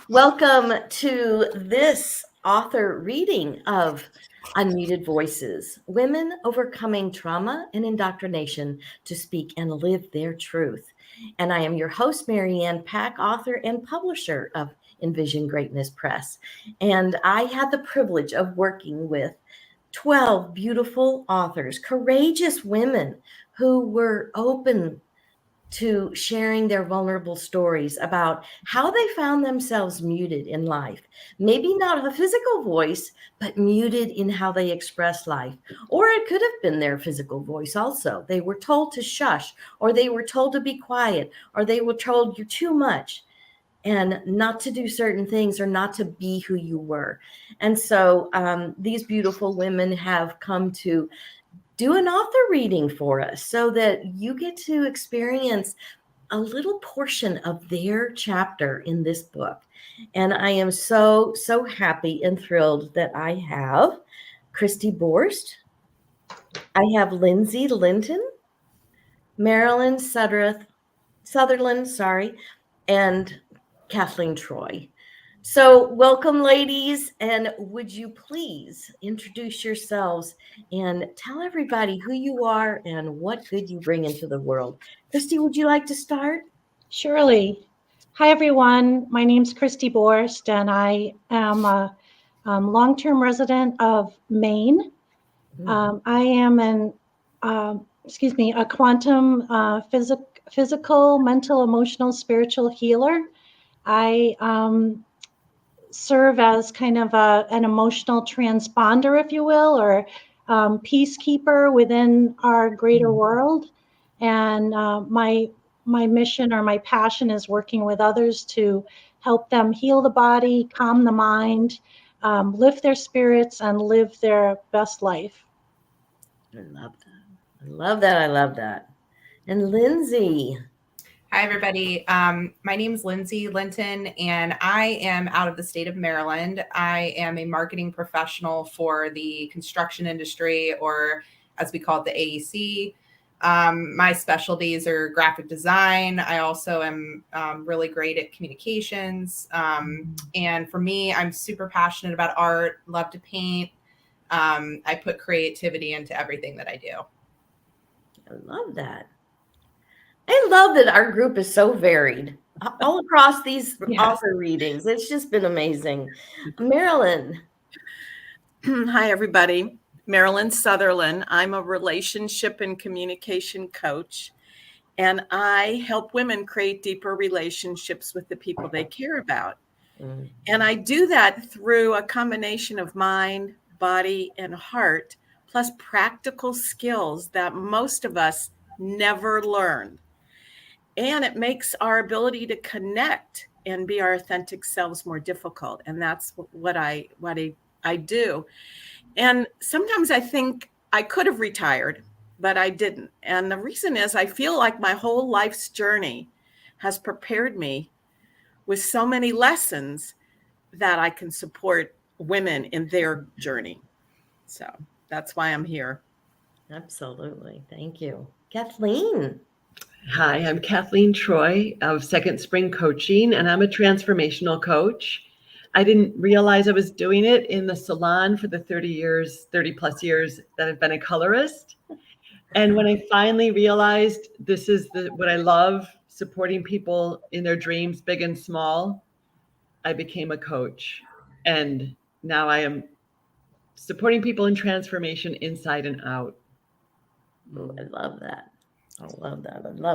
Welcome to this author reading of Unmuted Voices, Women Overcoming Trauma and Indoctrination to Speak and Live Their Truth. And I am your host, Marianne Pack, author and publisher of Envision Greatness Press. And I had the privilege of working with 12 beautiful authors, courageous women who were open to sharing their vulnerable stories about how they found themselves muted in life. Maybe not a physical voice, but muted in how they express life. Or it could have been their physical voice also. They were told to shush, or they were told to be quiet, or they were told you're too much and not to do certain things or not to be who you were. And so these beautiful women have come to do an author reading for us so that you get to experience a little portion of their chapter in this book. And I am so happy and thrilled that I have Kristi Borst. I have Lindsey Linton, Marilyn Sutherland, and Kathleen Troy. So welcome, ladies, and would you please introduce yourselves and tell everybody who you are and what good you bring into the world. Kristi, would you like to start? Surely. Hi, everyone. My name's Kristi Borst, and I am a long-term resident of Maine. I am a quantum physical, mental, emotional, spiritual healer. I serve as kind of an emotional transponder, if you will, or peacekeeper within our greater world. And my mission or my passion is working with others to help them heal the body, calm the mind, lift their spirits, and live their best life. I love that. And Lindsey. Hi, everybody. My name is Lindsey Linton, and I am out of the state of Maryland. I am a marketing professional for the construction industry, or as we call it, the AEC. My specialties are graphic design. I also am really great at communications. And for me, I'm super passionate about art, love to paint. I put creativity into everything that I do. I love that. I love that our group is so varied all across these author readings. It's just been amazing. Marilyn. Hi, everybody. Marilyn Sutherland. I'm a relationship and communication coach, and I help women create deeper relationships with the people they care about. And I do that through a combination of mind, body, and heart, plus practical skills that most of us never learn. And it makes our ability to connect and be our authentic selves more difficult. And that's what I do. And sometimes I think I could have retired, but I didn't. And the reason is I feel like my whole life's journey has prepared me with so many lessons that I can support women in their journey. So that's why I'm here. Absolutely. Thank you. Kathleen. Hi, I'm Kathleen Troy of Second Spring Coaching, and I'm a transformational coach. I didn't realize I was doing it in the salon for the 30 plus years that I've been a colorist. And when I finally realized this is what I love, supporting people in their dreams, big and small, I became a coach. And now I am supporting people in transformation inside and out. Oh, I love that. I love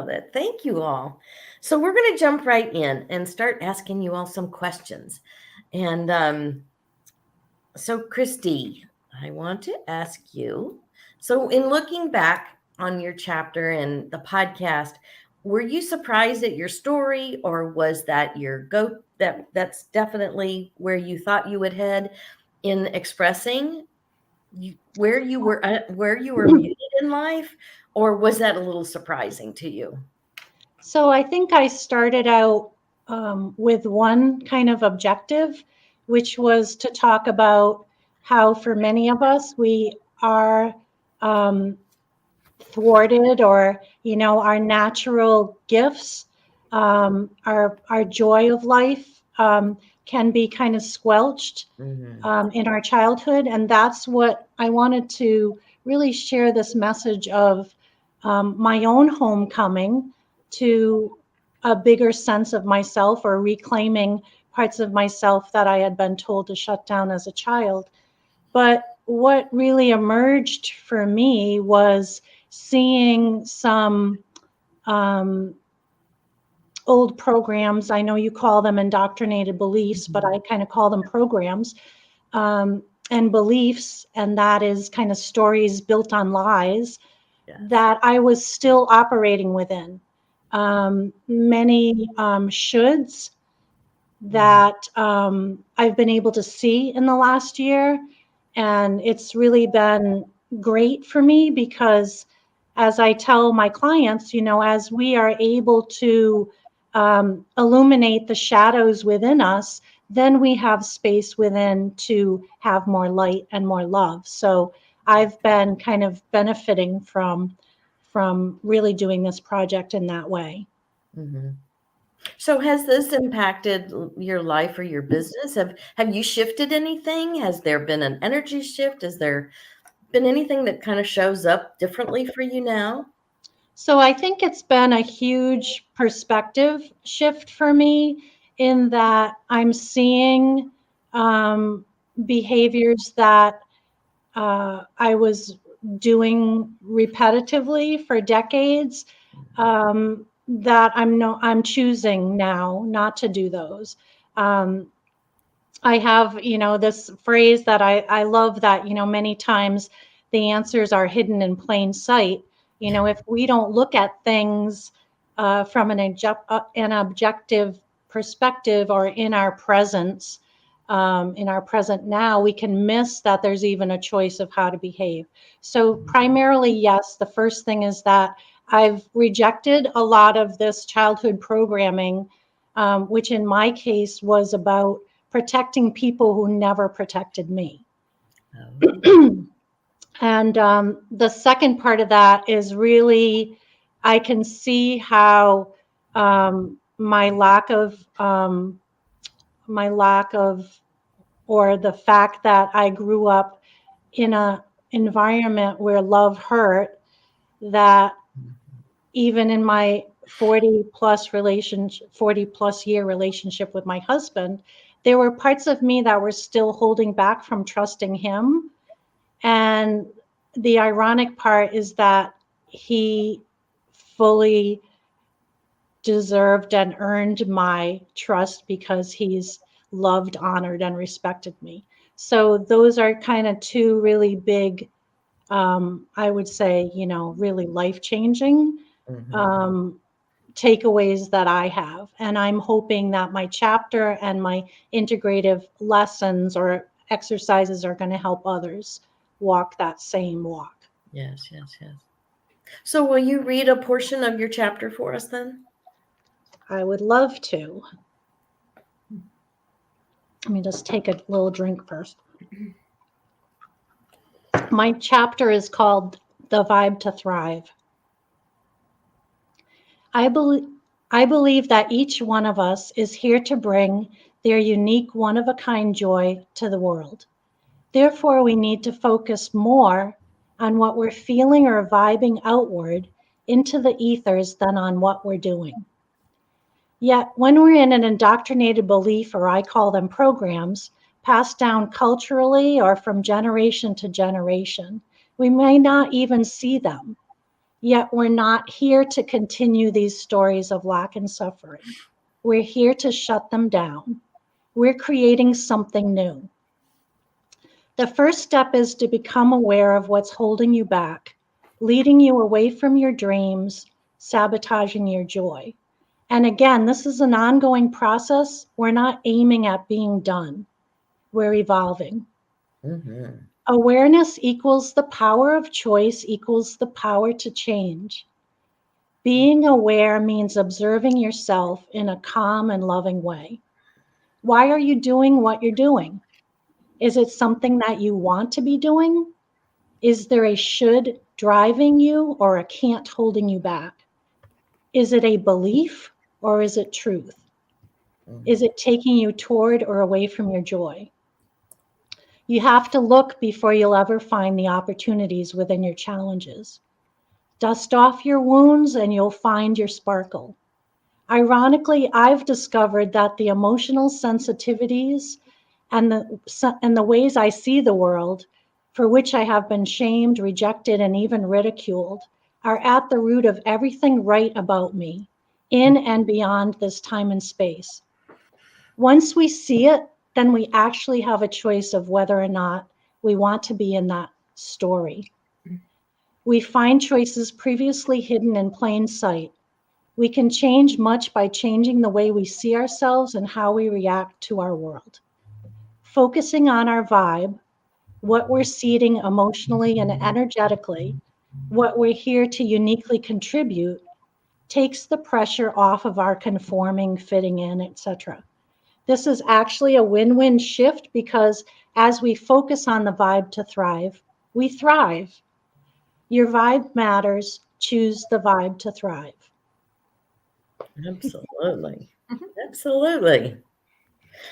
that. Thank you all. So we're going to jump right in and start asking you all some questions. And so Kristi, I want to ask you, so in looking back on your chapter and the podcast, were you surprised at your story, or was that your that's definitely where you thought you would head in expressing where you were muted in life? Or was that a little surprising to you? So I think I started out with one kind of objective, which was to talk about how for many of us, we are thwarted, or, our natural gifts, our joy of life can be kind of squelched in our childhood. And that's what I wanted to really share, this message of my own homecoming to a bigger sense of myself, or reclaiming parts of myself that I had been told to shut down as a child. But what really emerged for me was seeing some old programs. I know you call them indoctrinated beliefs, but I kind of call them programs and beliefs. And that is kind of stories built on lies that I was still operating within. Many shoulds that I've been able to see in the last year. And it's really been great for me, because as I tell my clients, as we are able to illuminate the shadows within us, then we have space within to have more light and more love. So I've been kind of benefiting from really doing this project in that way. So has this impacted your life or your business? Have you shifted anything? Has there been an energy shift? Has there been anything that kind of shows up differently for you now? So I think it's been a huge perspective shift for me, in that I'm seeing behaviors that I was doing repetitively for decades, that I'm choosing now not to do those. I have, this phrase that I love, that, many times the answers are hidden in plain sight. If we don't look at things from an objective perspective, or in our present now, we can miss that there's even a choice of how to behave. So primarily, yes, the first thing is that I've rejected a lot of this childhood programming, which in my case was about protecting people who never protected me. And the second part of that is really, I can see how my lack of, or the fact that I grew up in an environment where love hurt, that even in my 40 plus year relationship with my husband, there were parts of me that were still holding back from trusting him. And the ironic part is that he fully deserved and earned my trust, because he's loved, honored, and respected me. So those are kind of two really big, I would say, really life-changing takeaways that I have. And I'm hoping that my chapter and my integrative lessons or exercises are going to help others walk that same walk. Yes. So will you read a portion of your chapter for us then? I would love to. Let me just take a little drink first. My chapter is called The Vibe to Thrive. I believe that each one of us is here to bring their unique, one-of-a-kind joy to the world. Therefore, we need to focus more on what we're feeling or vibing outward into the ethers than on what we're doing. Yet, when we're in an indoctrinated belief, or I call them programs, passed down culturally or from generation to generation, we may not even see them. Yet we're not here to continue these stories of lack and suffering. We're here to shut them down. We're creating something new. The first step is to become aware of what's holding you back, leading you away from your dreams, sabotaging your joy. And again, this is an ongoing process. We're not aiming at being done. We're evolving. Awareness equals the power of choice, equals the power to change. Being aware means observing yourself in a calm and loving way. Why are you doing what you're doing? Is it something that you want to be doing? Is there a should driving you, or a can't holding you back? Is it a belief, or is it truth? Is it taking you toward or away from your joy? You have to look before you'll ever find the opportunities within your challenges. Dust off your wounds and you'll find your sparkle. Ironically, I've discovered that the emotional sensitivities and the ways I see the world, for which I have been shamed, rejected, and even ridiculed, are at the root of everything right about me, in and beyond this time and space. Once we see it, then we actually have a choice of whether or not we want to be in that story. We find choices previously hidden in plain sight. We can change much by changing the way we see ourselves and how we react to our world. Focusing on our vibe, what we're seeding emotionally and energetically, what we're here to uniquely contribute, takes the pressure off of our conforming, fitting in, etc. This is actually a win-win shift because as we focus on the vibe to thrive, we thrive. Your vibe matters. Choose the vibe to thrive. Absolutely. Absolutely.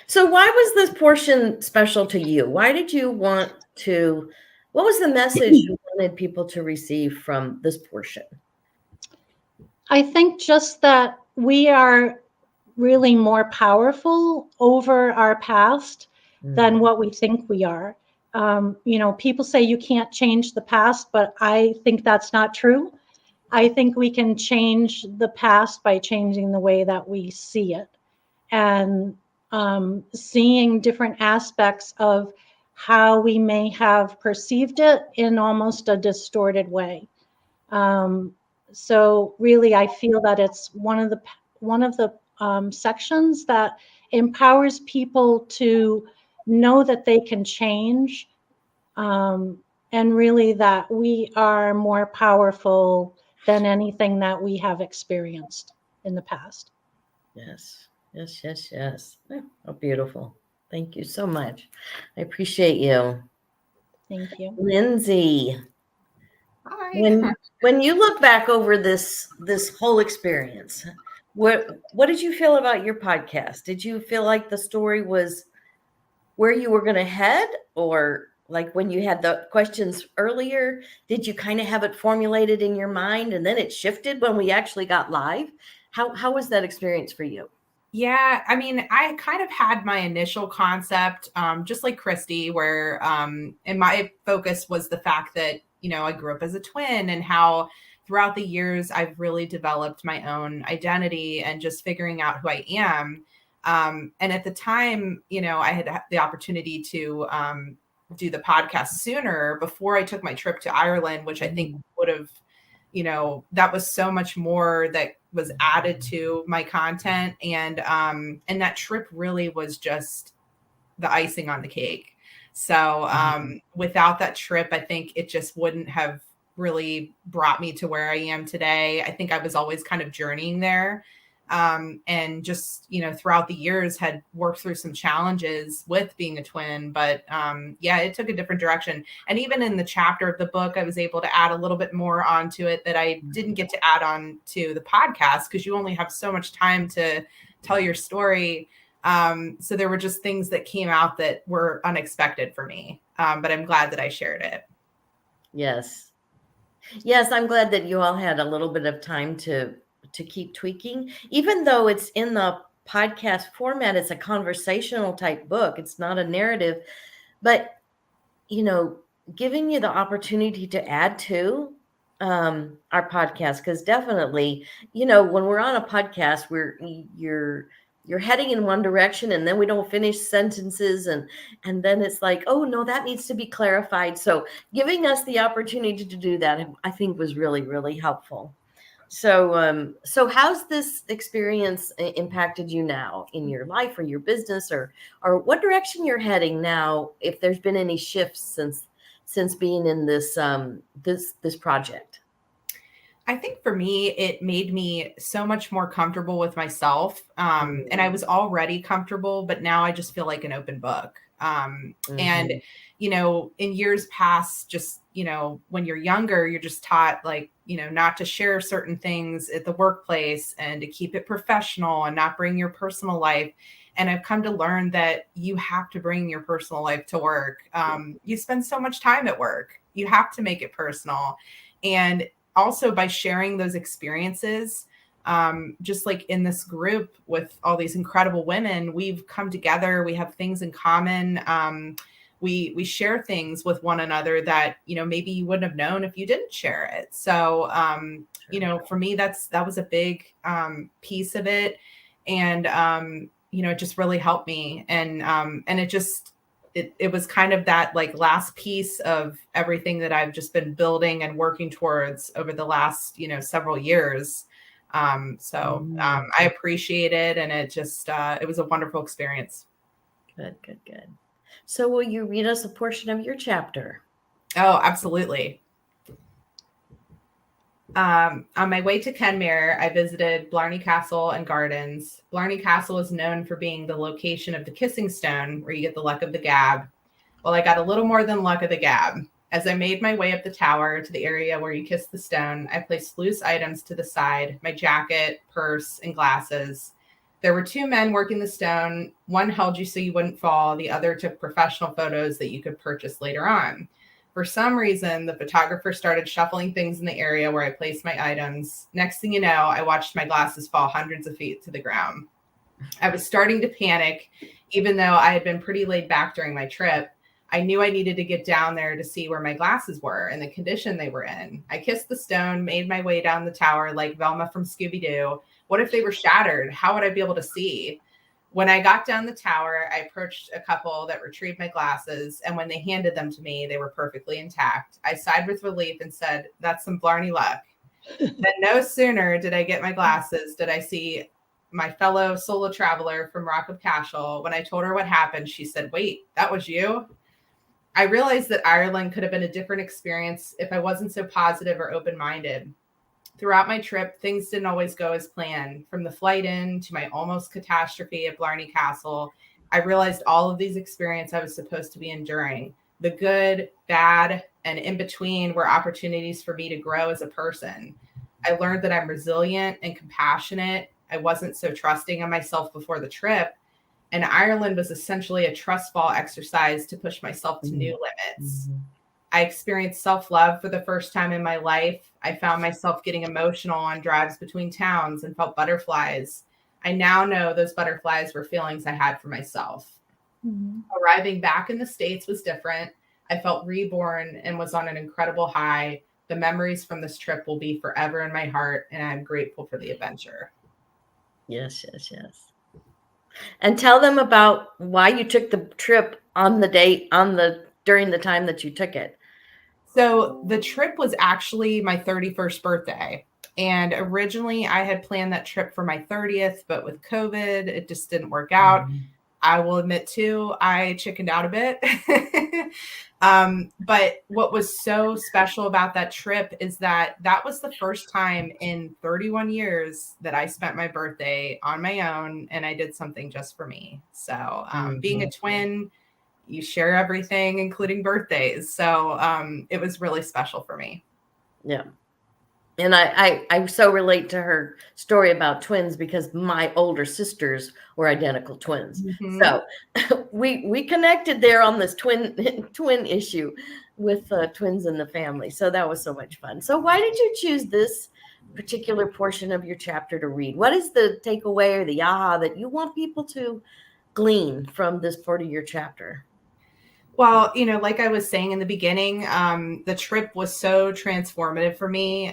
So why was this portion special to you? Why did you want to, what was the message you wanted people to receive from this portion? I think just that we are really more powerful over our past than what we think we are. People say you can't change the past, but I think that's not true. I think we can change the past by changing the way that we see it and seeing different aspects of how we may have perceived it in almost a distorted way. So really, I feel that it's one of the sections that empowers people to know that they can change, and really that we are more powerful than anything that we have experienced in the past. Yes. Oh, beautiful. Thank you so much. I appreciate you. Thank you. Lindsey, Hi. when you look back over this whole experience, what did you feel about your podcast? Did you feel like the story was where you were going to head, or like when you had the questions earlier, did you kind of have it formulated in your mind and then it shifted when we actually got live? How was that experience for you? Yeah, I mean, I kind of had my initial concept, just like Kristi, where and my focus was the fact that, I grew up as a twin and how throughout the years I've really developed my own identity and just figuring out who I am. And at the time, I had the opportunity to do the podcast sooner before I took my trip to Ireland, which I think would have, that was so much more that was added to my content. And that trip really was just the icing on the cake. So without that trip, I think it just wouldn't have really brought me to where I am today. I think I was always kind of journeying there. And just, throughout the years had worked through some challenges with being a twin, but it took a different direction. And even in the chapter of the book, I was able to add a little bit more onto it that I didn't get to add on to the podcast because you only have so much time to tell your story. So there were just things that came out that were unexpected for me. But I'm glad that I shared it. Yes, I'm glad that you all had a little bit of time to keep tweaking, even though it's in the podcast format. It's a conversational type book. It's not a narrative, but giving you the opportunity to add to our podcast, because definitely, when we're on a podcast, you're heading in one direction and then we don't finish sentences and then it's like, oh no, that needs to be clarified. So giving us the opportunity to do that, I think, was really, really helpful. So how's this experience impacted you now in your life or your business, or what direction you're heading now, if there's been any shifts since being in this this project? I think for me, it made me so much more comfortable with myself. And I was already comfortable, but now I just feel like an open book. And, in years past, just, when you're younger, you're just taught like, not to share certain things at the workplace and to keep it professional and not bring your personal life. And I've come to learn that you have to bring your personal life to work. You spend so much time at work. You have to make it personal. And also by sharing those experiences, just like in this group with all these incredible women, we've come together. We have things in common. We share things with one another that, maybe you wouldn't have known if you didn't share it. So, for me, that was a big piece of it. And, it just really helped me. And it was kind of that like last piece of everything that I've just been building and working towards over the last, several years. I appreciate it. And it just, it was a wonderful experience. Good. So will you read us a portion of your chapter? Oh, absolutely. On my way to Kenmare, I visited Blarney Castle and Gardens. Blarney Castle is known for being the location of the kissing stone, where you get the luck of the gab. Well, I got a little more than luck of the gab. As I made my way up the tower to the area where you kiss the stone, I placed loose items to the side, my jacket, purse, and glasses. There were 2 men working the stone. One held you so you wouldn't fall. The other took professional photos that you could purchase later on. For some reason, the photographer started shuffling things in the area where I placed my items. Next thing you know, I watched my glasses fall hundreds of feet to the ground. I was starting to panic, even though I had been pretty laid back during my trip. I knew I needed to get down there to see where my glasses were and the condition they were in. I kissed the stone, made my way down the tower like Velma from Scooby-Doo. What if they were shattered? How would I be able to see? When I got down the tower, I approached a couple that retrieved my glasses, and when they handed them to me, they were perfectly intact. I sighed with relief and said, "That's some Blarney luck." Then no sooner did I get my glasses did I see my fellow solo traveler from Rock of Cashel. When I told her what happened, she said, "Wait, that was you?" I realized that Ireland could have been a different experience if I wasn't so positive or open-minded. Throughout my trip, things didn't always go as planned. From the flight in to my almost catastrophe at Blarney Castle, I realized all of these experiences I was supposed to be enduring. The good, bad, and in between were opportunities for me to grow as a person. I learned that I'm resilient and compassionate. I wasn't so trusting of myself before the trip. And Ireland was essentially a trust fall exercise to push myself to new limits. I experienced self-love for the first time in my life. I found myself getting emotional on drives between towns and felt butterflies. I now know those butterflies were feelings I had for myself. Arriving back in the States was different. I felt reborn and was on an incredible high. The memories from this trip will be forever in my heart, and I'm grateful for the adventure. Yes. And tell them about why you took the trip on the date during the time that you took it. So the trip was actually my 31st birthday. And originally I had planned that trip for my 30th, but with COVID, it just didn't work out. I will admit too, I chickened out a bit. But what was so special about that trip is that was the first time in 31 years that I spent my birthday on my own and I did something just for me. So being a twin, you share everything, including birthdays. So it was really special for me. Yeah. And I so relate to her story about twins because my older sisters were identical twins. So we connected there on this twin issue with twins in the family. So that was so much fun. So why did you choose this particular portion of your chapter to read? What is the takeaway or the aha that you want people to glean from this part of your chapter? Well, like I was saying in the beginning, the trip was so transformative for me,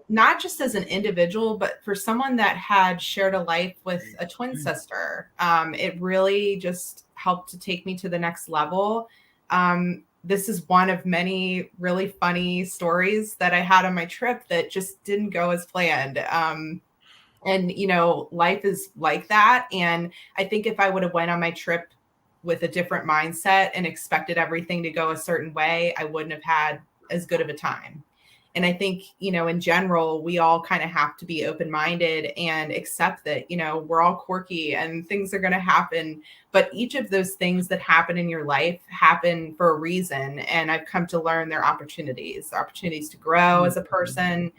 not just as an individual, but for someone that had shared a life with a twin sister. It really just helped to take me to the next level. This is one of many really funny stories that I had on my trip that just didn't go as planned. And, life is like that. And I think if I would have went on my trip with a different mindset and expected everything to go a certain way, I wouldn't have had as good of a time. And I think, in general, we all kind of have to be open-minded and accept that, we're all quirky and things are going to happen. But each of those things that happen in your life happen for a reason. And I've come to learn they're opportunities to grow as a person,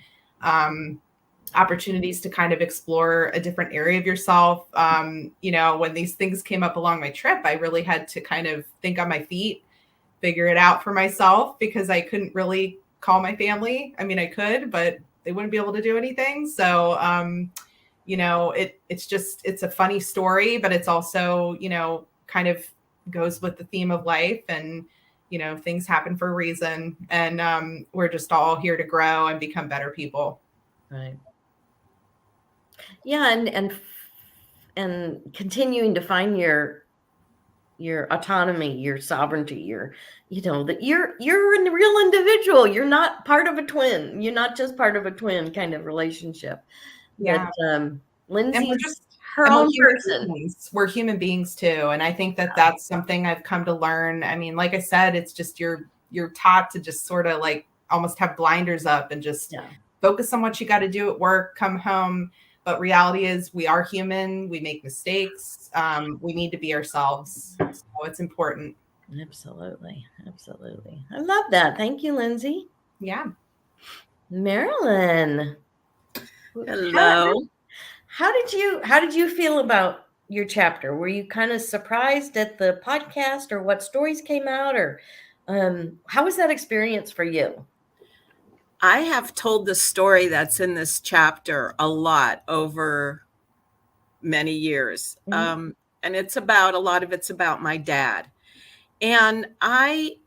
opportunities to kind of explore a different area of yourself. When these things came up along my trip, I really had to kind of think on my feet, figure it out for myself, because I couldn't really call my family. I mean, I could, but they wouldn't be able to do anything. So, it's a funny story, but it's also, kind of goes with the theme of life, and, things happen for a reason, and we're just all here to grow and become better people. Right. Yeah. And continuing to find your autonomy, your sovereignty, that you're a real individual. You're not part of a twin. You're not just part of a twin kind of relationship. Yeah. But Lindsey's just her own person. We're human beings too. And I think that that's something I've come to learn. I mean, like I said, it's just you're taught to just sort of like almost have blinders up and just focus on what you got to do at work, come home. But reality is we are human. We make mistakes. We need to be ourselves. So it's important. Absolutely. Absolutely. I love that. Thank you, Lindsey. Yeah. Marilyn. Hello. How did you feel about your chapter? Were you kind of surprised at the podcast, or what stories came out, or how was that experience for you? I have told the story that's in this chapter a lot over many years. Mm-hmm. And a lot of it's about my dad. And I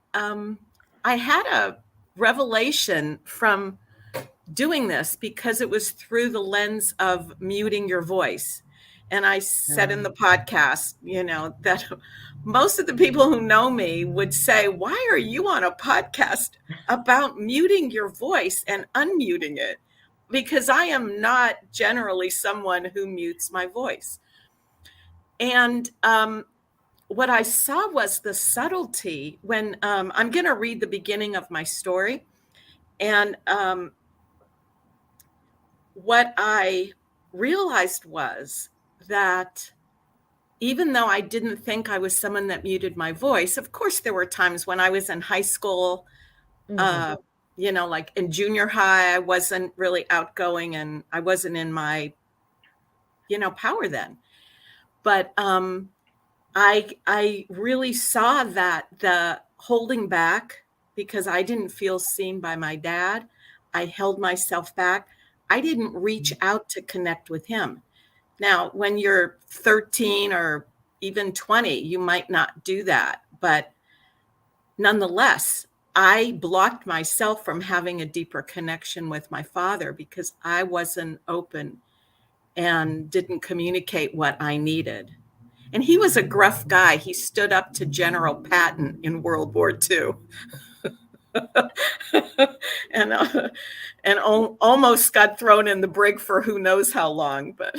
had a revelation from doing this, because it was through the lens of muting your voice. And I said in the podcast, that most of the people who know me would say, why are you on a podcast about muting your voice and unmuting it? Because I am not generally someone who mutes my voice. And what I saw was the subtlety when I'm going to read the beginning of my story. And what I realized was that even though I didn't think I was someone that muted my voice, of course, there were times when I was in high school, like in junior high, I wasn't really outgoing and I wasn't in my, power then. But I really saw that the holding back, because I didn't feel seen by my dad, I held myself back. I didn't reach out to connect with him. Now, when you're 13 or even 20, you might not do that. But nonetheless, I blocked myself from having a deeper connection with my father because I wasn't open and didn't communicate what I needed. And he was a gruff guy. He stood up to General Patton in World War II. and almost got thrown in the brig for who knows how long, but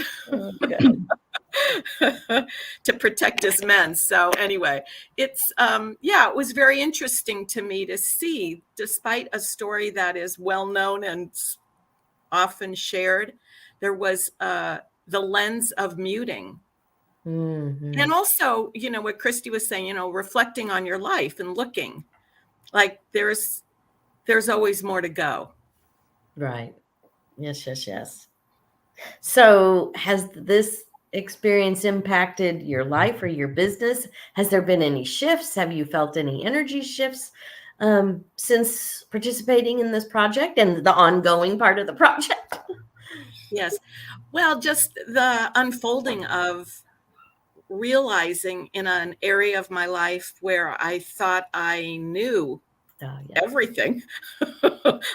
to protect his men. So anyway, it's it was very interesting to me to see, despite a story that is well known and often shared, there was the lens of muting. Mm-hmm. And also, what Kristi was saying, reflecting on your life and looking like there's always more to go. Right. Yes. So has this experience impacted your life or your business? Has there been any shifts? Have you felt any energy shifts since participating in this project and the ongoing part of the project? Yes. Well, just the unfolding of realizing in an area of my life where I thought I knew everything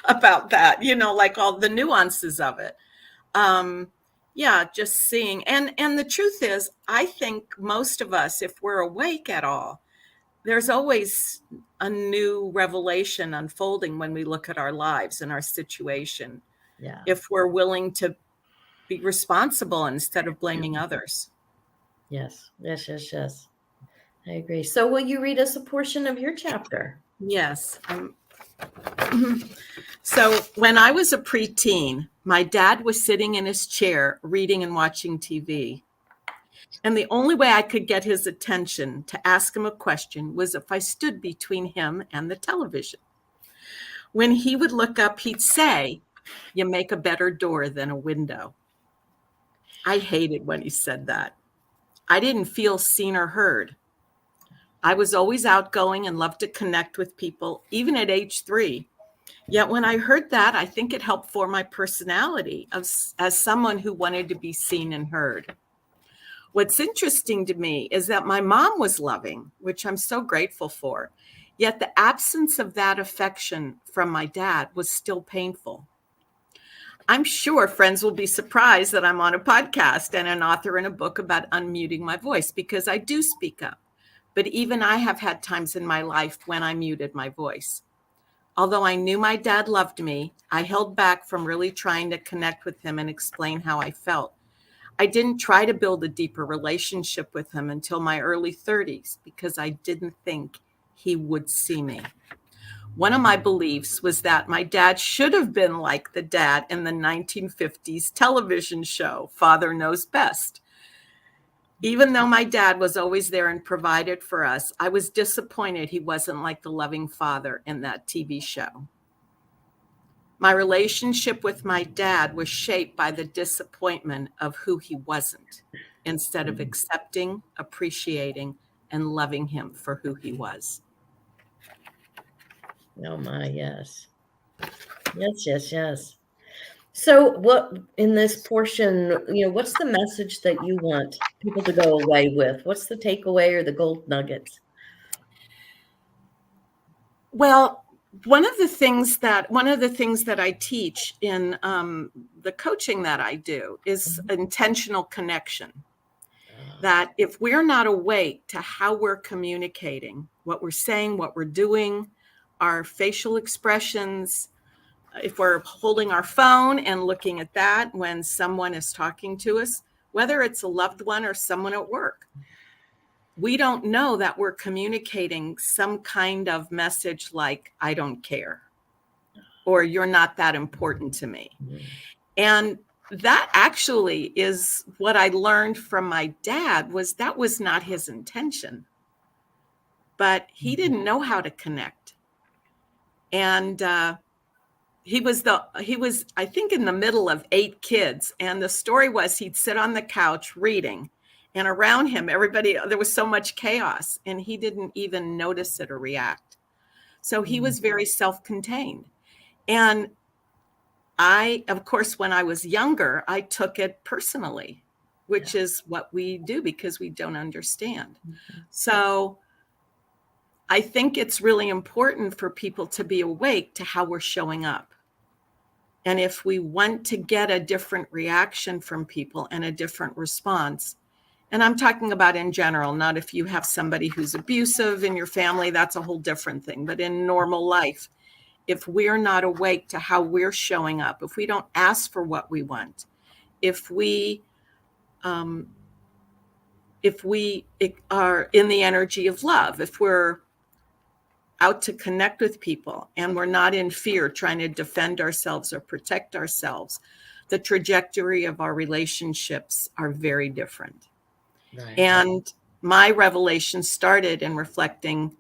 about that, like all the nuances of it. Just seeing. And the truth is, I think most of us, if we're awake at all, there's always a new revelation unfolding when we look at our lives and our situation. Yeah. If we're willing to be responsible instead of blaming others. Yes. I agree. So will you read us a portion of your chapter? Yes. I'm So when I was a preteen, my dad was sitting in his chair reading and watching TV. And the only way I could get his attention to ask him a question was if I stood between him and the television. When he would look up, he'd say, "You make a better door than a window." I hated when he said that. I didn't feel seen or heard. I was always outgoing and loved to connect with people, even at age 3. Yet when I heard that, I think it helped form my personality as someone who wanted to be seen and heard. What's interesting to me is that my mom was loving, which I'm so grateful for. Yet the absence of that affection from my dad was still painful. I'm sure friends will be surprised that I'm on a podcast and an author in a book about unmuting my voice, because I do speak up. But even I have had times in my life when I muted my voice. Although I knew my dad loved me, I held back from really trying to connect with him and explain how I felt. I didn't try to build a deeper relationship with him until my early 30s because I didn't think he would see me. One of my beliefs was that my dad should have been like the dad in the 1950s television show, Father Knows Best. Even though my dad was always there and provided for us, I was disappointed he wasn't like the loving father in that TV show. My relationship with my dad was shaped by the disappointment of who he wasn't, instead of accepting, appreciating, and loving him for who he was. Oh my, yes. Yes. So what in this portion, what's the message that you want people to go away with? What's the takeaway or the gold nuggets? Well, one of the things that I teach in the coaching that I do is intentional connection. That if we're not awake to how we're communicating, what we're saying, what we're doing, our facial expressions, if we're holding our phone and looking at that when someone is talking to us, whether it's a loved one or someone at work, we don't know that we're communicating some kind of message like, "I don't care," or "You're not that important to me." And that actually is what I learned from my dad, was that was not his intention, but he didn't know how to connect. And he was, I think, in the middle of 8 kids. And the story was he'd sit on the couch reading, and around him, there was so much chaos, and he didn't even notice it or react. So he was very self-contained. And I, of course, when I was younger, I took it personally, which is what we do because we don't understand. So I think it's really important for people to be awake to how we're showing up. And if we want to get a different reaction from people and a different response, and I'm talking about in general, not if you have somebody who's abusive in your family, that's a whole different thing. But in normal life, if we're not awake to how we're showing up, if we don't ask for what we want, if we are in the energy of love, if we're out to connect with people and we're not in fear trying to defend ourselves or protect ourselves, the trajectory of our relationships are very different. Right. And my revelation started in reflecting,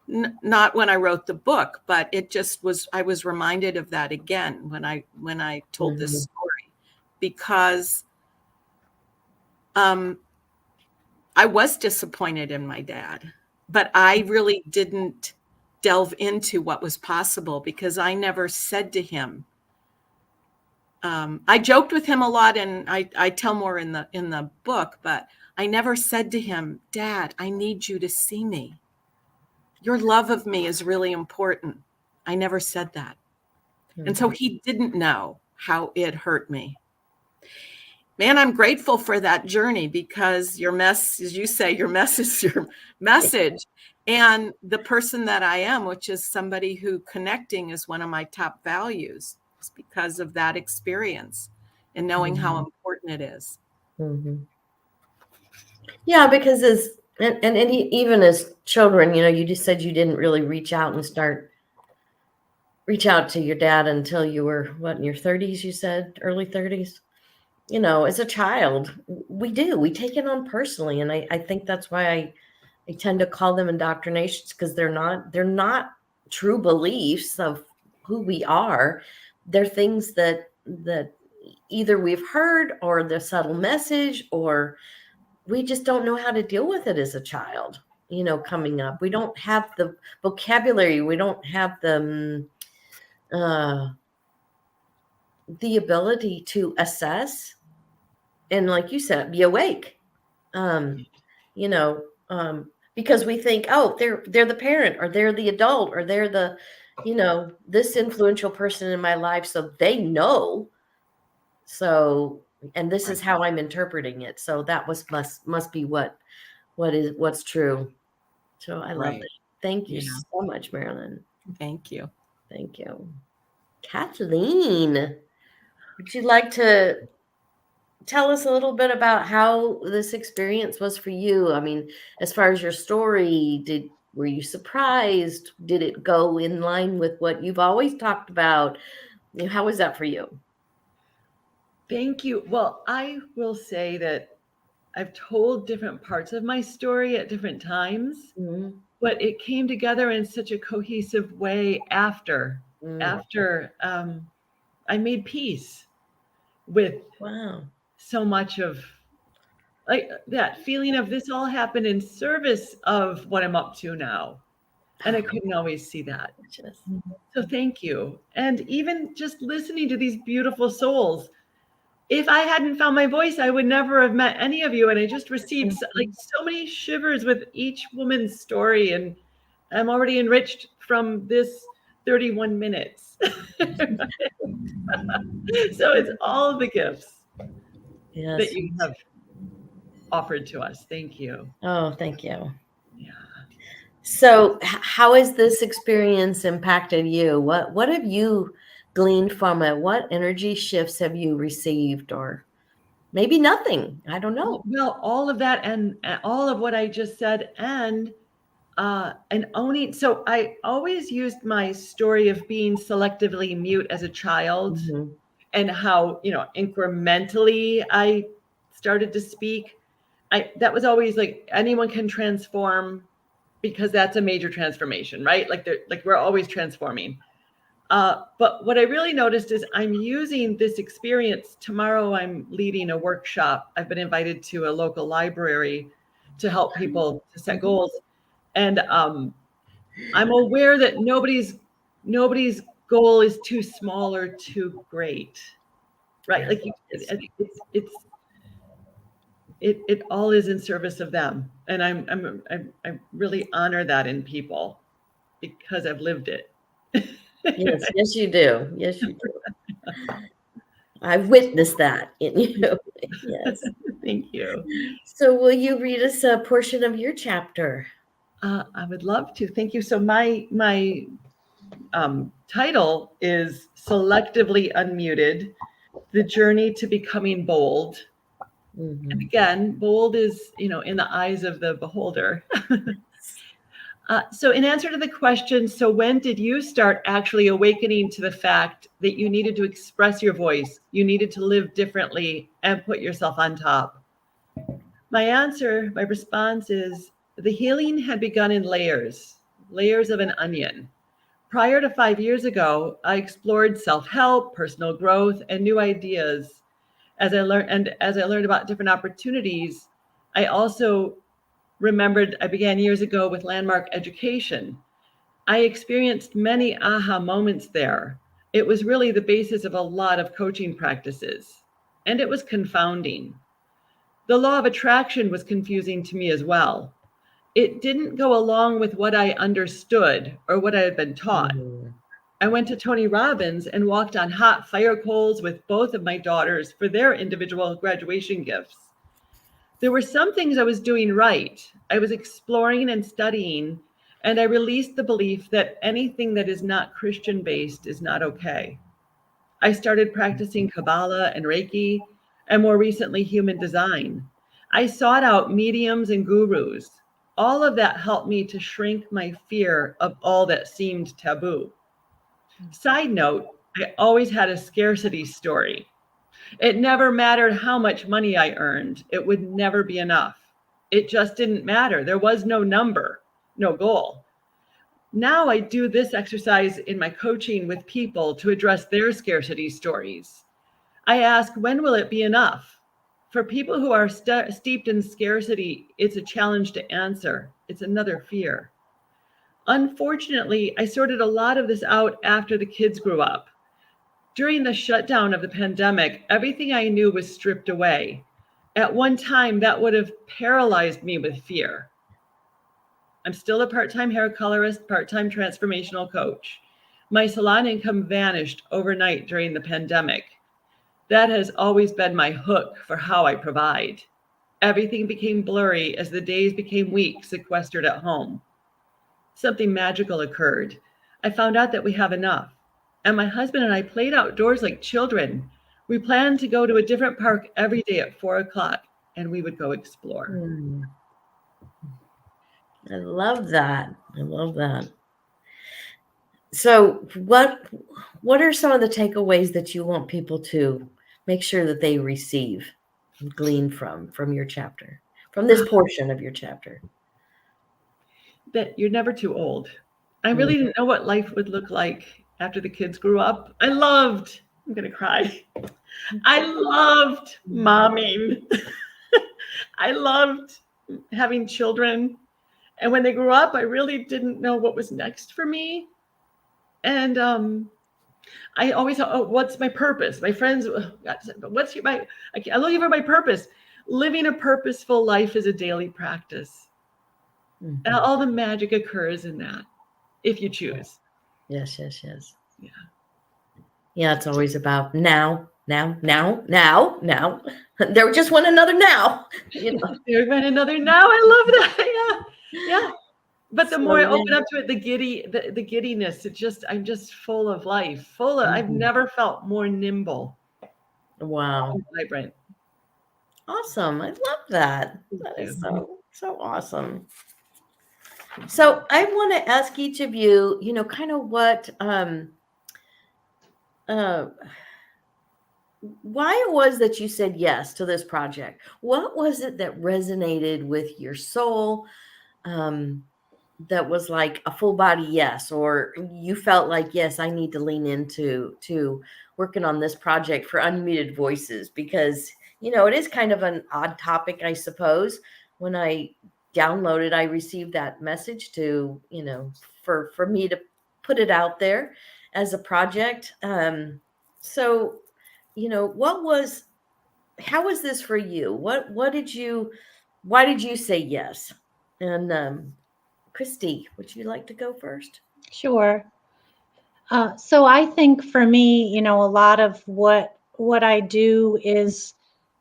not when I wrote the book, but it just was, I was reminded of that again when I told this story, because I was disappointed in my dad, but I really didn't delve into what was possible because I never said to him, I joked with him a lot, and I tell more in the book, but I never said to him, "Dad, I need you to see me. Your love of me is really important." I never said that. And so he didn't know how it hurt me. Man, I'm grateful for that journey, because your mess, as you say, your mess is your message. And the person that I am, which is somebody who connecting is one of my top values, is because of that experience and knowing how important it is. Yeah, because even as children, you just said you didn't really reach out and start reach out to your dad until you were, what, in your 30s, you said, early 30s? You know, as a child, we take it on personally. And I think that's why I tend to call them indoctrinations, because they're not true beliefs of who we are. They're things that either we've heard, or the subtle message, or we just don't know how to deal with it as a child, you know, coming up. We don't have the vocabulary. We don't have the ability to assess and, like you said, be awake. You know, because we think, oh, they're the parent, or they're the adult, or they're the, you know, this influential person in my life, so they know. So, and this is how I'm interpreting it. So that must be what's true. So I love it. Thank you so much, Marilyn. Thank you. Thank you. Kathleen, would you like to tell us a little bit about how this experience was for you? I mean, as far as your story, were you surprised? Did it go in line with what you've always talked about? You know, how was that for you? Thank you. Well, I will say that I've told different parts of my story at different times, but it came together in such a cohesive way after I made peace with so much of like that feeling of this all happened in service of what I'm up to now. And I couldn't always see that. So thank you. And even just listening to these beautiful souls, if I hadn't found my voice, I would never have met any of you. And I just received like so many shivers with each woman's story. And I'm already enriched from this 31 minutes. So it's all the gifts that you have offered to us. Thank you. Oh, thank you. Yeah. So how has this experience impacted you? What have you gleaned from it? What energy shifts have you received, or maybe nothing? I don't know. Well, all of that and all of what I just said, and owning. So I always used my story of being selectively mute as a child, and how, you know, incrementally I started to speak. That was always like, anyone can transform, because that's a major transformation, right? Like we're always transforming. But what I really noticed is I'm using this experience. Tomorrow I'm leading a workshop. I've been invited to a local library to help people to set goals. And I'm aware that nobody's goal is too small or too great, right? Like it all is in service of them. And I really honor that in people, because I've lived it. Yes, you do. Yes, you do. I've witnessed that in you. Yes. Thank you. So will you read us a portion of your chapter? I would love to. Thank you. So my title is Selectively Unmuted, The Journey to Becoming Bold. And again, bold is, you know, in the eyes of the beholder. So in answer to the question, so when did you start actually awakening to the fact that you needed to express your voice, you needed to live differently and put yourself on top? My response is, the healing had begun in layers of an onion. Prior to 5 years ago, I explored self-help, personal growth, and new ideas. As I learned about different opportunities, I also remembered I began years ago with landmark education. I experienced many aha moments there. It was really the basis of a lot of coaching practices, and it was confounding. The law of attraction was confusing to me as well. It didn't go along with what I understood or what I had been taught. I went to Tony Robbins and walked on hot fire coals with both of my daughters for their individual graduation gifts. There were some things I was doing right. I was exploring and studying, and I released the belief that anything that is not Christian-based is not okay. I started practicing Kabbalah and Reiki, and more recently, human design. I sought out mediums and gurus. All of that helped me to shrink my fear of all that seemed taboo. Side note, I always had a scarcity story. It never mattered how much money I earned. It would never be enough. It just didn't matter. There was no number, no goal. Now I do this exercise in my coaching with people to address their scarcity stories. I ask, when will it be enough? For people who are steeped in scarcity, it's a challenge to answer. It's another fear. Unfortunately, I sorted a lot of this out after the kids grew up. During the shutdown of the pandemic, everything I knew was stripped away. At one time, that would have paralyzed me with fear. I'm still a part-time hair colorist, part-time transformational coach. My salon income vanished overnight during the pandemic. That has always been my hook for how I provide. Everything became blurry as the days became weeks sequestered at home. Something magical occurred. I found out that we have enough. And my husband and I played outdoors like children. We planned to go to a different park every day at 4 o'clock, and we would go explore. I love that. I love that. So what are some of the takeaways that you want people to make sure that they receive and glean from your chapter, from this portion of your chapter? That you're never too old. I really didn't know what life would look like after the kids grew up. I'm going to cry. I loved momming. I loved having children. And when they grew up, I really didn't know what was next for me. And I always thought, oh, what's my purpose? My friends, I'm looking for my purpose. Living a purposeful life is a daily practice. And all the magic occurs in that, if you choose. Yes. Yeah. Yeah, it's always about now. There just went another now. There went another now. I love that. Yeah. But the more I open up to it, the giddiness, I'm just full of life. I've never felt more nimble. Wow. Vibrant. Awesome. I love that. That is so awesome. So I want to ask each of you, kind of what why it was that you said yes to this project. What was it that resonated with your soul? That was like a full body yes, or you felt like, yes, I need to lean into working on this project for unmuted voices, because it is kind of an odd topic, I suppose. When I downloaded, I received that message to for me to put it out there as a project. So how was this for you? Why did you say yes? And Kristi, would you like to go first? Sure. So I think for me, a lot of what I do is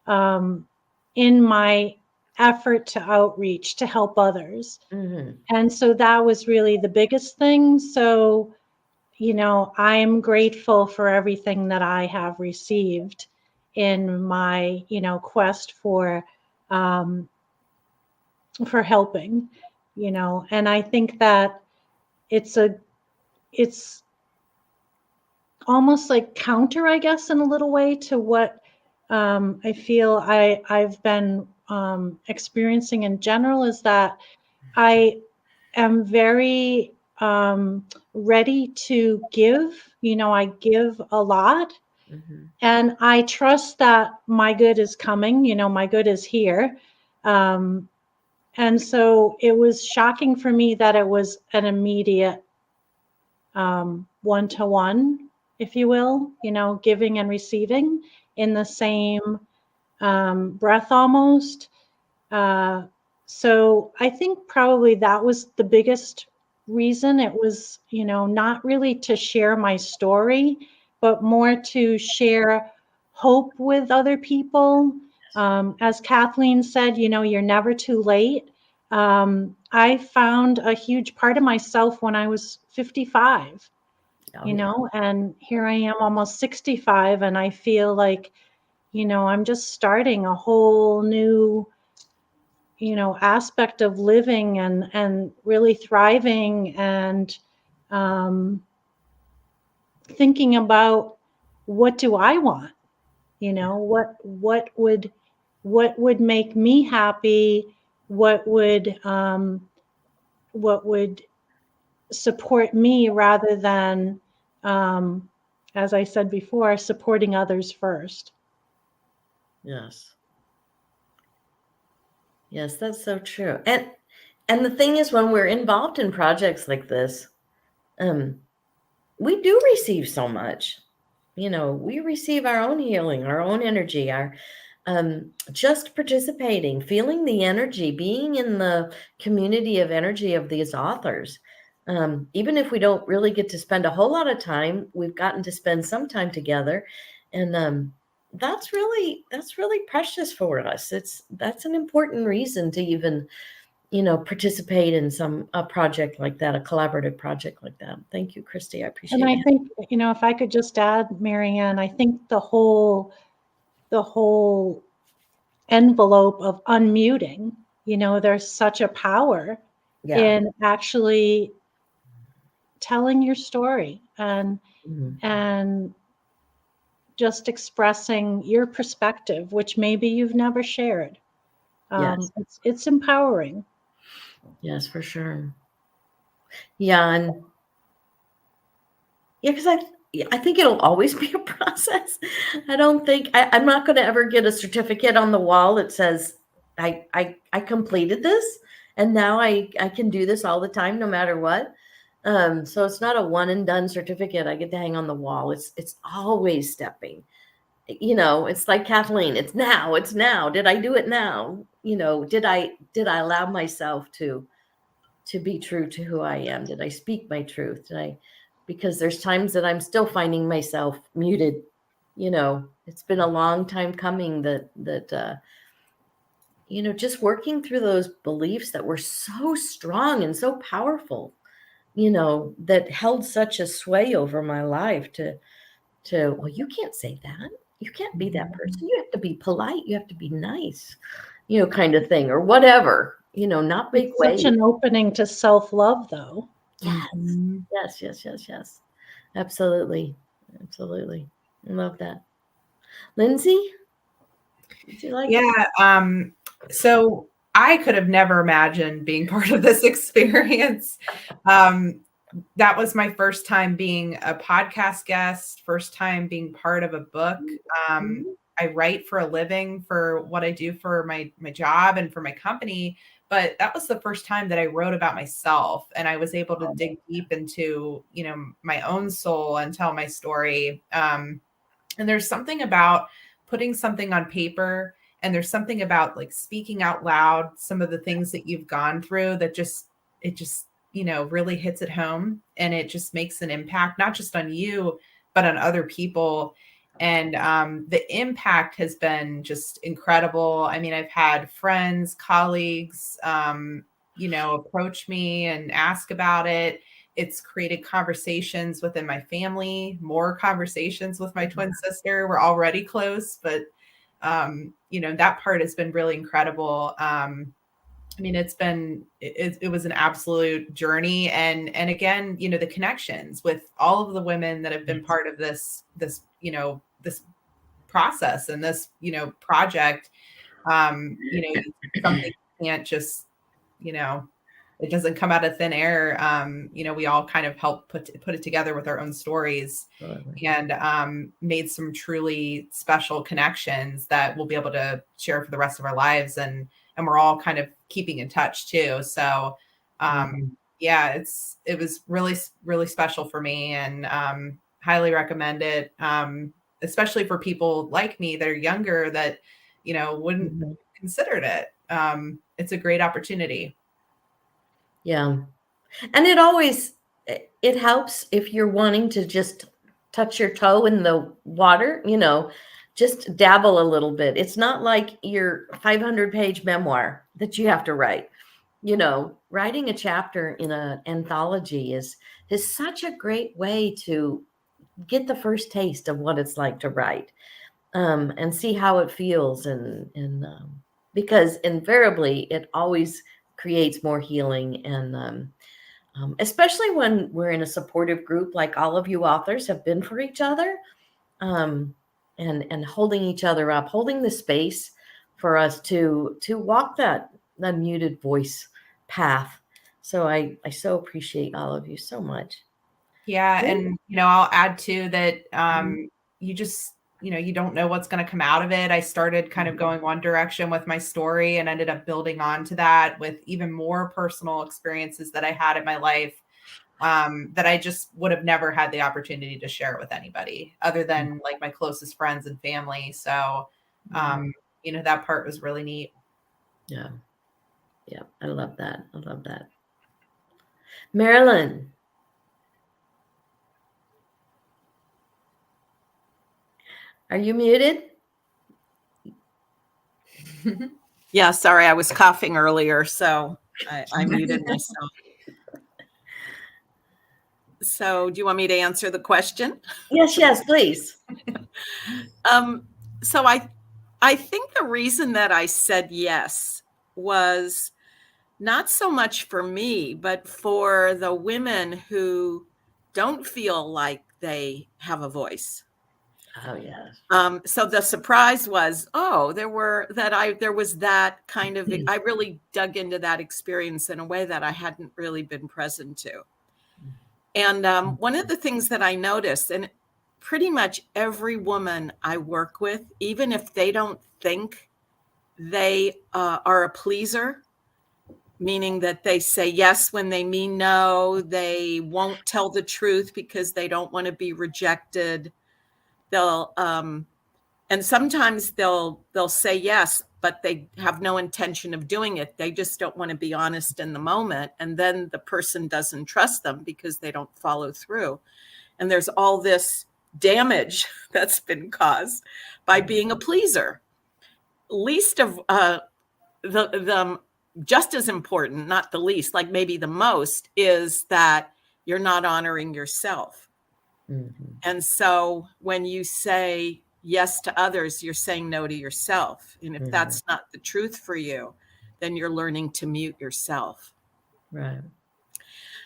in my effort to outreach, to help others. And so that was really the biggest thing. So, I'm grateful for everything that I have received in my, quest for helping, and I think that it's almost like counter, I guess, in a little way to what I feel I've been experiencing in general, is that I am very ready to give. I give a lot. And I trust that my good is coming, my good is here. And so it was shocking for me that it was an immediate one-to-one, if you will, giving and receiving in the same breath almost. So I think probably that was the biggest reason. It was, not really to share my story, but more to share hope with other people. As Kathleen said, you're never too late. I found a huge part of myself when I was 55, and here I am almost 65, and I feel like, I'm just starting a whole new, aspect of living and really thriving. And thinking about, what do I want? You know, what would make me happy? What would support me, rather than, as I said before, supporting others first. Yes. Yes, that's so true. And the thing is, when we're involved in projects like this, we do receive so much. You know, we receive our own healing, our own energy, our just participating, feeling the energy, being in the community of energy of these authors. Even if we don't really get to spend a whole lot of time, we've gotten to spend some time together, and that's really precious for us. That's an important reason to even, you know, participate in a project like that, a collaborative project like that. Thank you, Kristi. I appreciate And I it. think, you know, if I could just add, Marianne, I think the whole envelope of unmuting, you know, there's such a power Yeah. in actually telling your story and just expressing your perspective, which maybe you've never shared. Yes. It's empowering. Yes, for sure. Yeah, and yeah, because I think it'll always be a process. I don't think I'm not going to ever get a certificate on the wall that says I completed this, and now I can do this all the time, no matter what. So it's not a one and done certificate I get to hang on the wall. It's always stepping. You know, it's like Kathleen. It's now. It's now. Did I do it now? You know, did I allow myself to be true to who I am? Did I speak my truth? Because there's times that I'm still finding myself muted. You know, it's been a long time coming that you know, just working through those beliefs that were so strong and so powerful, you know, that held such a sway over my life well, you can't say that. You can't be that person. You have to be polite. You have to be nice, you know, kind of thing, or whatever. You know, not big It's ways. such an opening to self-love, though. Yes. Yes. Absolutely. Absolutely. I love that. Lindsey? Would you like So I could have never imagined being part of this experience. That was my first time being a podcast guest, first time being part of a book. I write for a living for what I do for my job and for my company. But that was the first time that I wrote about myself, and I was able to dig deep into, you know, my own soul and tell my story. And there's something about putting something on paper, and there's something about like speaking out loud some of the things that you've gone through that it just, you know, really hits it home, and it just makes an impact, not just on you, but on other people. And the impact has been just incredible. I mean, I've had friends, colleagues, you know, approach me and ask about it. It's created conversations within my family, more conversations with my twin sister. We're already close, but you know, that part has been really incredible. I mean, it was an absolute journey. And again, you know, the connections with all of the women that have been part of this, you know, this process and this, you know, project. You know, something you can't just, you know, it doesn't come out of thin air. You know, we all kind of help put it together with our own stories, and made some truly special connections that we'll be able to share for the rest of our lives. And we're all kind of keeping in touch too. So, yeah, it was really, really special for me, and highly recommend it. Especially for people like me that are younger that, you know, wouldn't have considered it. It's a great opportunity. Yeah. And it helps if you're wanting to just touch your toe in the water, you know, just dabble a little bit. It's not like your 500-page memoir that you have to write. You know, writing a chapter in an anthology is such a great way to get the first taste of what it's like to write, and see how it feels. And because invariably it always creates more healing, and especially when we're in a supportive group like all of you authors have been for each other, and holding each other up, holding the space for us to walk that muted voice path. So I so appreciate all of you so much. Yeah. Yeah. And, I'll add too that Mhm. you just, you don't know what's going to come out of it. I started kind of going one direction with my story and ended up building onto that with even more personal experiences that I had in my life, that I just would have never had the opportunity to share with anybody other than like my closest friends and family. So, that part was really neat. Yeah. Yeah. I love that. I love that. Marilyn. Are you muted? Yeah, sorry, I was coughing earlier, so I muted myself. So do you want me to answer the question? Yes, please. So I think the reason that I said yes was not so much for me, but for the women who don't feel like they have a voice. Oh, yes. So the surprise was, there was that kind of, I really dug into that experience in a way that I hadn't really been present to. And one of the things that I noticed, and pretty much every woman I work with, even if they don't think they are a pleaser, meaning that they say yes when they mean no, they won't tell the truth because they don't want to be rejected. They'll and sometimes they'll say yes, but they have no intention of doing it. They just don't want to be honest in the moment, and then the person doesn't trust them because they don't follow through. And there's all this damage that's been caused by being a pleaser. Least of the just as important, not the least, like maybe the most, is that you're not honoring yourself. Mm-hmm. And so when you say yes to others, you're saying no to yourself. And if that's not the truth for you, then you're learning to mute yourself. Right.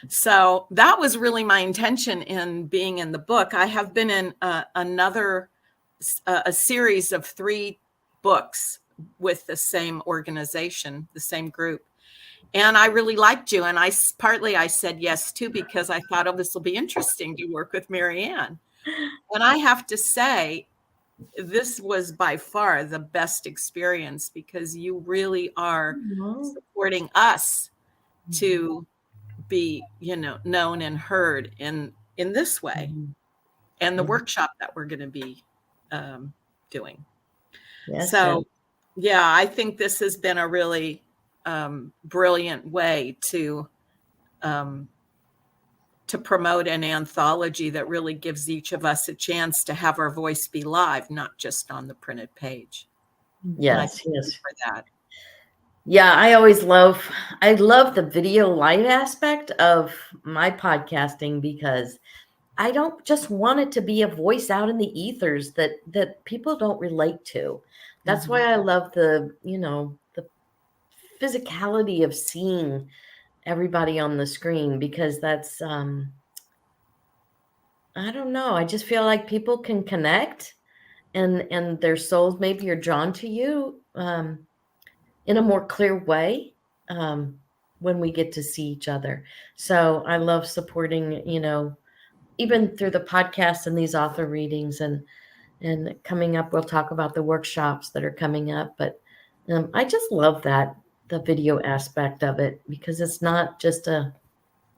So that was really my intention in being in the book. I have been in a series of 3 books with the same organization, the same group. And I really liked you. And I said yes too, because I thought, oh, this will be interesting to work with Marianne. And I have to say, this was by far the best experience because you really are supporting us to be, known and heard in this way, and the workshop that we're going to be doing. Yes, So, yeah, I think this has been a really brilliant way to promote an anthology that really gives each of us a chance to have our voice be live, not just on the printed page. Yes. For that. Yeah, I love the video live aspect of my podcasting because I don't just want it to be a voice out in the ethers that people don't relate to. That's why I love the physicality of seeing everybody on the screen, because that's I don't know. I just feel like people can connect and their souls maybe are drawn to you in a more clear way when we get to see each other. So I love supporting, even through the podcast and these author readings and coming up, we'll talk about the workshops that are coming up. But I just love the video aspect of it, because it's not just a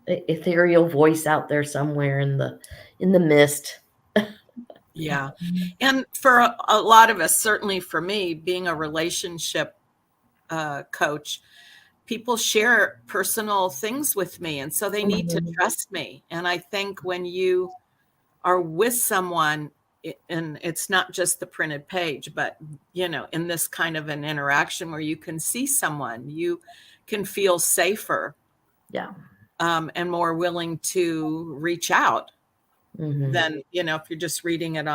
ethereal voice out there somewhere in the mist. Yeah. And for a lot of us, certainly for me, being a relationship coach, people share personal things with me. And so they need to trust me. And I think when you are with someone, and it's not just the printed page, but, in this kind of an interaction where you can see someone, you can feel safer. Yeah. And more willing to reach out than, if you're just reading it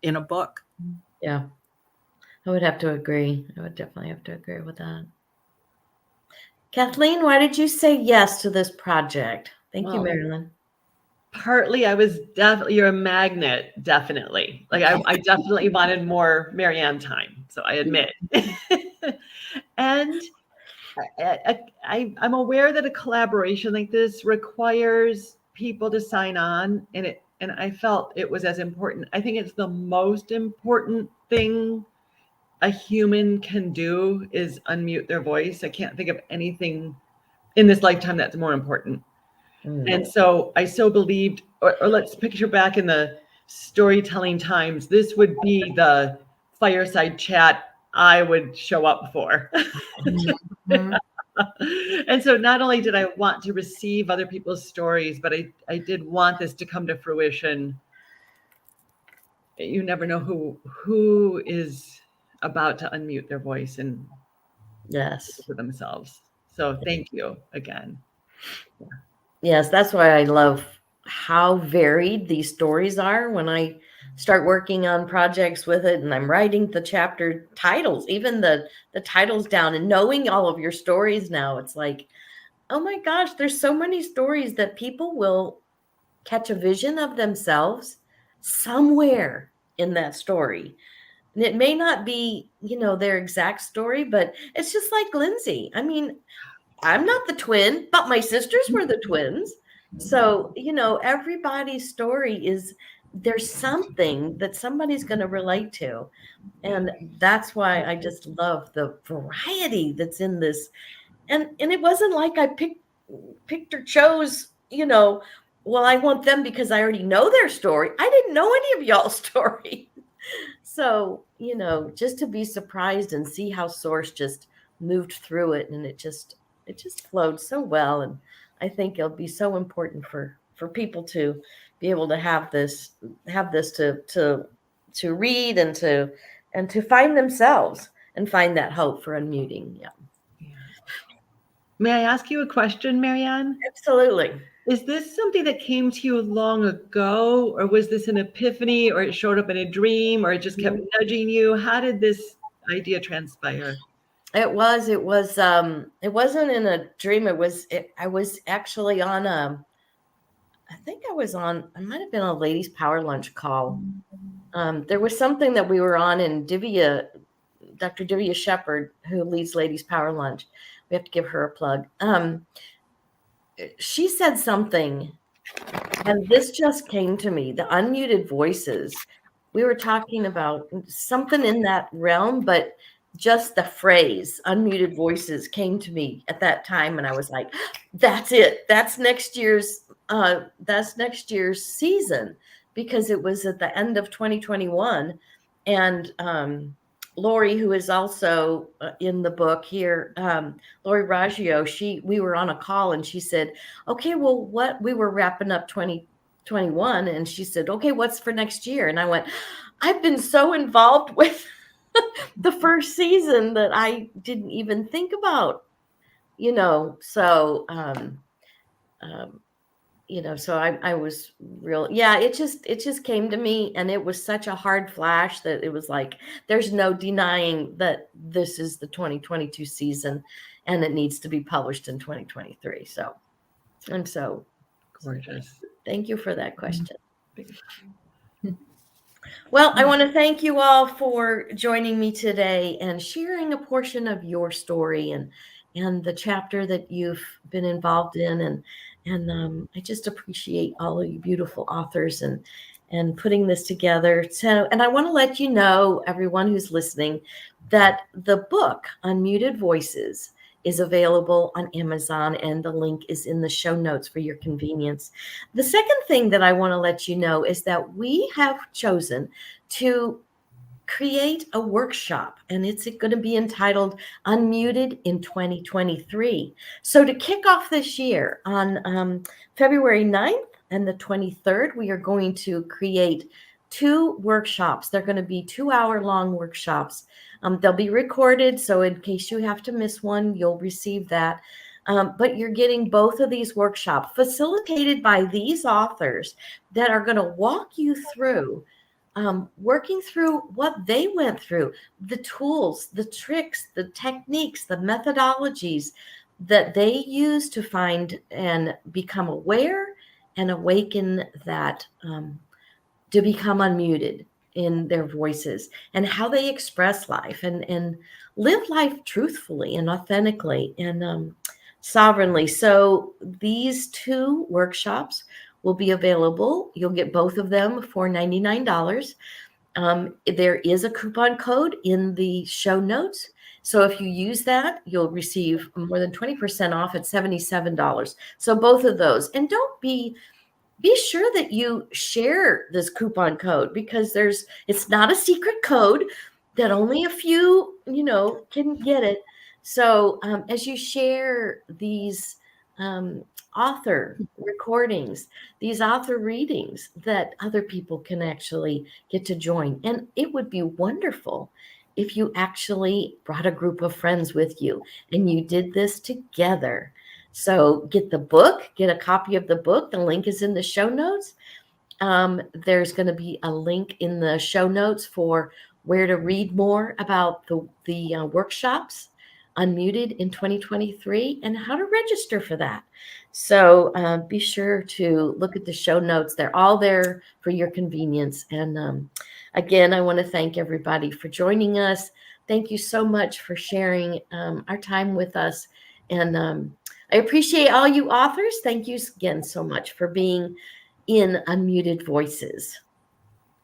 in a book. Yeah. I would have to agree. I would definitely have to agree with that. Kathleen, why did you say yes to this project? Thank you, Well, Marilyn. Partly, you're a magnet, definitely. Like I definitely wanted more Marianne time, so I admit. And I'm aware that a collaboration like this requires people to sign on, and I felt it was as important. I think it's the most important thing a human can do is unmute their voice. I can't think of anything in this lifetime that's more important. And so I so believed, or let's picture back in the storytelling times, this would be the fireside chat I would show up for. Mhm. And so not only did I want to receive other people's stories, but I did want this to come to fruition. You never know who is about to unmute their voice and Yes. for themselves. So thank you again. Yes, that's why I love how varied these stories are when I start working on projects with it and I'm writing the chapter titles, even the titles down, and knowing all of your stories now. It's like, oh my gosh, there's so many stories that people will catch a vision of themselves somewhere in that story. And it may not be, their exact story, but it's just like Lindsey. I mean, I'm not the twin, but my sisters were the twins. So, everybody's story there's something that somebody's going to relate to. And that's why I just love the variety that's in this. And it wasn't like I picked or chose, well, I want them because I already know their story. I didn't know any of y'all's story. So, just to be surprised and see how Source just moved through it, and it just flowed so well. And I think it'll be so important for people to be able to have this to read and to find themselves and find that hope for unmuting. Yeah. May I ask you a question, Marianne? Absolutely. Is this something that came to you long ago, or was this an epiphany, or it showed up in a dream, or it just kept nudging you? How did this idea transpire? It wasn't in a dream. I was actually on I might have been on a ladies power lunch call. There was something that we were on, and Dr. Divya Shepherd, who leads Ladies Power Lunch, we have to give her a plug. She said something, and this just came to me, the unmuted voices. We were talking about something in that realm, but just the phrase unmuted voices came to me at that time. And I was like, that's it. That's next year's season, because it was at the end of 2021. And Lori, who is also in the book here, Lori Raggio, we were on a call and she said, okay, well, we were wrapping up 2021. And she said, okay, what's for next year? And I went, I've been so involved with the first season that I didn't even think about, so, so I was real. Yeah, it just came to me, and it was such a hard flash that it was like, there's no denying that this is the 2022 season and it needs to be published in 2023. So I'm so gorgeous. Thank you for that question. Well, I want to thank you all for joining me today and sharing a portion of your story and the chapter that you've been involved in. And I just appreciate all of you beautiful authors and putting this together. So, and I want to let you know, everyone who's listening, that the book, Unmuted Voices, is available on Amazon, and the link is in the show notes for your convenience. The second thing that I want to let you know is that we have chosen to create a workshop, and it's going to be entitled Unmuted in 2023. So to kick off this year on February 9th and the 23rd, we are going to create 2 workshops. They're going to be 2-hour-long workshops. They'll be recorded, so in case you have to miss one, you'll receive that. But you're getting both of these workshops facilitated by these authors that are going to walk you through working through what they went through, the tools, the tricks, the techniques, the methodologies, that they use to find and become aware and awaken that to become unmuted in their voices, and how they express life and live life truthfully and authentically and sovereignly. So these 2 workshops will be available. You'll get both of them for $99. There is a coupon code in the show notes. So if you use that, you'll receive more than 20% off at $77. So both of those. And don't be sure that you share this coupon code, because it's not a secret code that only a few, can get it. So as you share these author recordings, these author readings, that other people can actually get to join. And it would be wonderful if you actually brought a group of friends with you and you did this together. So get the book, get a copy of the book. The link is in the show notes. There's going to be a link in the show notes for where to read more about the workshops, Unmuted in 2023, and how to register for that. So be sure to look at the show notes. They're all there for your convenience. And again, I want to thank everybody for joining us. Thank you so much for sharing our time with us. And I appreciate all you authors. Thank you again so much for being in Unmuted Voices.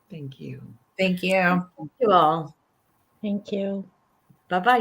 Thank you. Thank you. Thank you all. Thank you. Bye-bye.